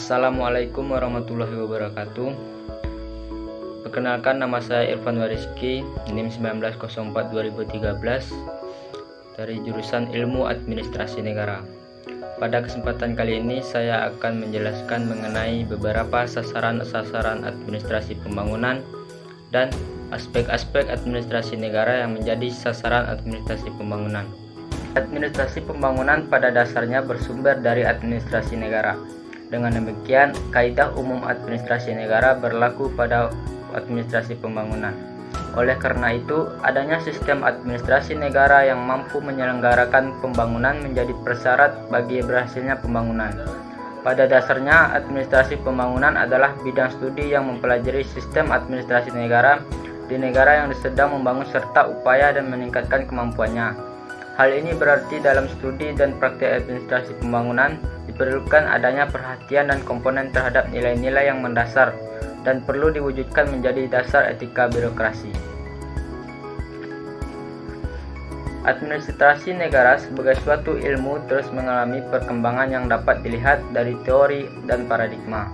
Assalamualaikum warahmatullahi wabarakatuh. Perkenalkan, nama saya Irfan Wariski, NIM 1904-2013 dari jurusan Ilmu Administrasi Negara. Pada kesempatan kali ini saya akan menjelaskan mengenai beberapa sasaran-sasaran administrasi pembangunan dan aspek-aspek administrasi negara yang menjadi sasaran administrasi pembangunan. Administrasi pembangunan pada dasarnya bersumber dari administrasi negara. Dengan demikian, kaidah umum administrasi negara berlaku pada administrasi pembangunan. Oleh karena itu, adanya sistem administrasi negara yang mampu menyelenggarakan pembangunan menjadi persyarat bagi berhasilnya pembangunan. Pada dasarnya, administrasi pembangunan adalah bidang studi yang mempelajari sistem administrasi negara di negara yang sedang membangun serta upaya dan meningkatkan kemampuannya. Hal ini berarti dalam studi dan praktik administrasi pembangunan diperlukan adanya perhatian dan komponen terhadap nilai-nilai yang mendasar dan perlu diwujudkan menjadi dasar etika birokrasi. Administrasi negara sebagai suatu ilmu terus mengalami perkembangan yang dapat dilihat dari teori dan paradigma.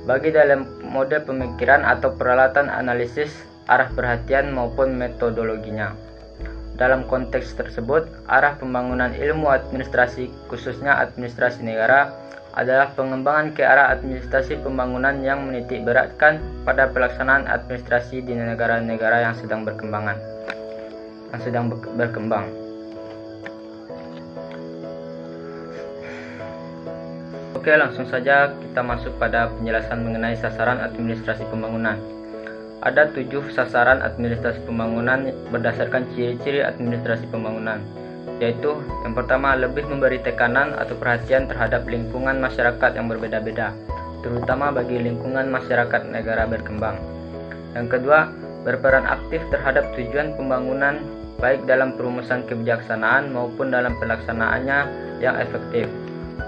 Bagi dalam model pemikiran atau peralatan analisis, arah perhatian maupun metodologinya. Dalam konteks tersebut, arah pembangunan ilmu administrasi, khususnya administrasi negara, adalah pengembangan ke arah administrasi pembangunan yang menitik beratkan pada pelaksanaan administrasi di negara-negara yang sedang berkembang. Oke, langsung saja kita masuk pada penjelasan mengenai sasaran administrasi pembangunan. Ada 7 sasaran administrasi pembangunan berdasarkan ciri-ciri administrasi pembangunan, yaitu yang pertama, lebih memberi tekanan atau perhatian terhadap lingkungan masyarakat yang berbeda-beda, terutama bagi lingkungan masyarakat negara berkembang. Yang kedua, berperan aktif terhadap tujuan pembangunan baik dalam perumusan kebijaksanaan maupun dalam pelaksanaannya yang efektif,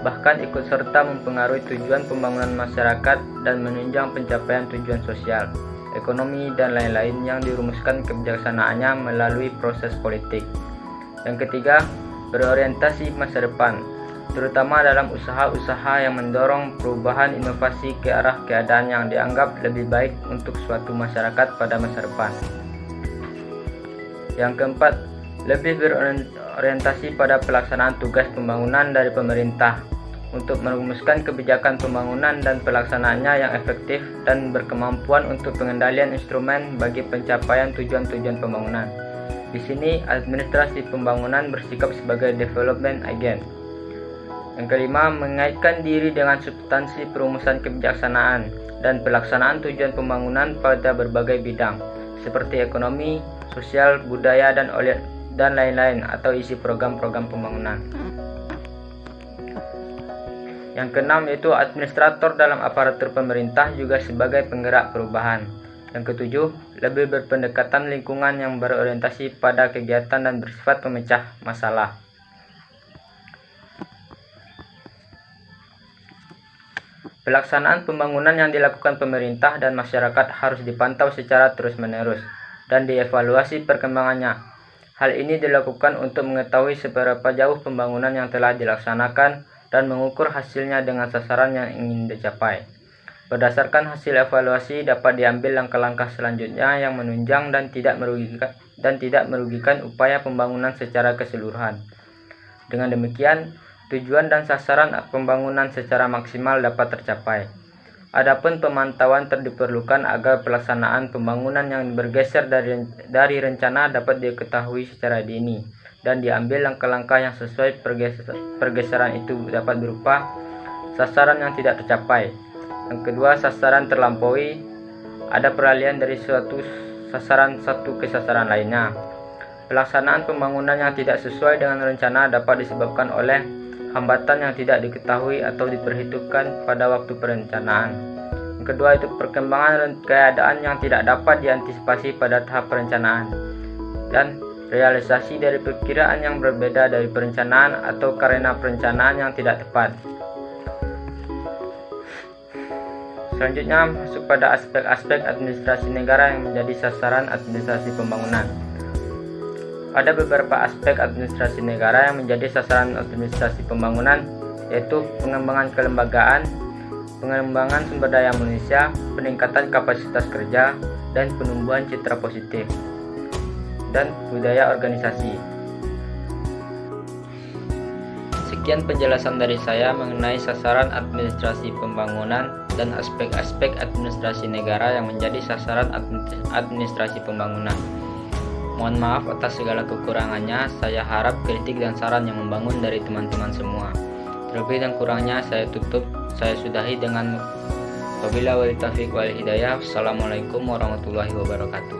bahkan ikut serta mempengaruhi tujuan pembangunan masyarakat dan menunjang pencapaian tujuan sosial, ekonomi, dan lain-lain yang dirumuskan kebijaksanaannya melalui proses politik. Yang ketiga, berorientasi masa depan, terutama dalam usaha-usaha yang mendorong perubahan inovasi ke arah keadaan yang dianggap lebih baik untuk suatu masyarakat pada masa depan. Yang keempat, lebih berorientasi pada pelaksanaan tugas pembangunan dari pemerintah untuk merumuskan kebijakan pembangunan dan pelaksanaannya yang efektif dan berkemampuan untuk pengendalian instrumen bagi pencapaian tujuan-tujuan pembangunan. Di sini, administrasi pembangunan bersikap sebagai development agent. Yang kelima, mengaitkan diri dengan substansi perumusan kebijaksanaan dan pelaksanaan tujuan pembangunan pada berbagai bidang, seperti ekonomi, sosial, budaya, dan lain-lain, atau isi program-program pembangunan. Yang keenam, yaitu administrator dalam aparatur pemerintah juga sebagai penggerak perubahan. Yang ketujuh, lebih berpendekatan lingkungan yang berorientasi pada kegiatan dan bersifat pemecah masalah. Pelaksanaan pembangunan yang dilakukan pemerintah dan masyarakat harus dipantau secara terus-menerus dan dievaluasi perkembangannya. Hal ini dilakukan untuk mengetahui seberapa jauh pembangunan yang telah dilaksanakan dan mengukur hasilnya dengan sasaran yang ingin dicapai. Berdasarkan hasil evaluasi dapat diambil langkah-langkah selanjutnya yang menunjang dan tidak merugikan upaya pembangunan secara keseluruhan. Dengan demikian, tujuan dan sasaran pembangunan secara maksimal dapat tercapai. Adapun pemantauan diperlukan agar pelaksanaan pembangunan yang bergeser dari rencana dapat diketahui secara dini dan diambil langkah-langkah yang sesuai. Pergeseran itu dapat berupa sasaran yang tidak tercapai. Yang kedua, sasaran terlampaui, ada peralihan dari suatu sasaran satu ke sasaran lainnya. Pelaksanaan pembangunan yang tidak sesuai dengan rencana dapat disebabkan oleh hambatan yang tidak diketahui atau diperhitungkan pada waktu perencanaan. Yang kedua, itu perkembangan keadaan yang tidak dapat diantisipasi pada tahap perencanaan, dan realisasi dari perkiraan yang berbeda dari perencanaan atau karena perencanaan yang tidak tepat. Selanjutnya, masuk pada aspek-aspek administrasi negara yang menjadi sasaran administrasi pembangunan. Ada beberapa aspek administrasi negara yang menjadi sasaran administrasi pembangunan, yaitu pengembangan kelembagaan, pengembangan sumber daya manusia, peningkatan kapasitas kerja, dan penumbuhan citra positif, dan budaya organisasi. Sekian penjelasan dari saya mengenai sasaran administrasi pembangunan dan aspek-aspek administrasi negara yang menjadi sasaran administrasi pembangunan. Mohon maaf atas segala kekurangannya. Saya harap kritik dan saran yang membangun dari teman-teman semua. Terlebih dan kurangnya saya sudahi dengan wabillahi taufiq wal hidayah. Wassalamualaikum warahmatullahi wabarakatuh.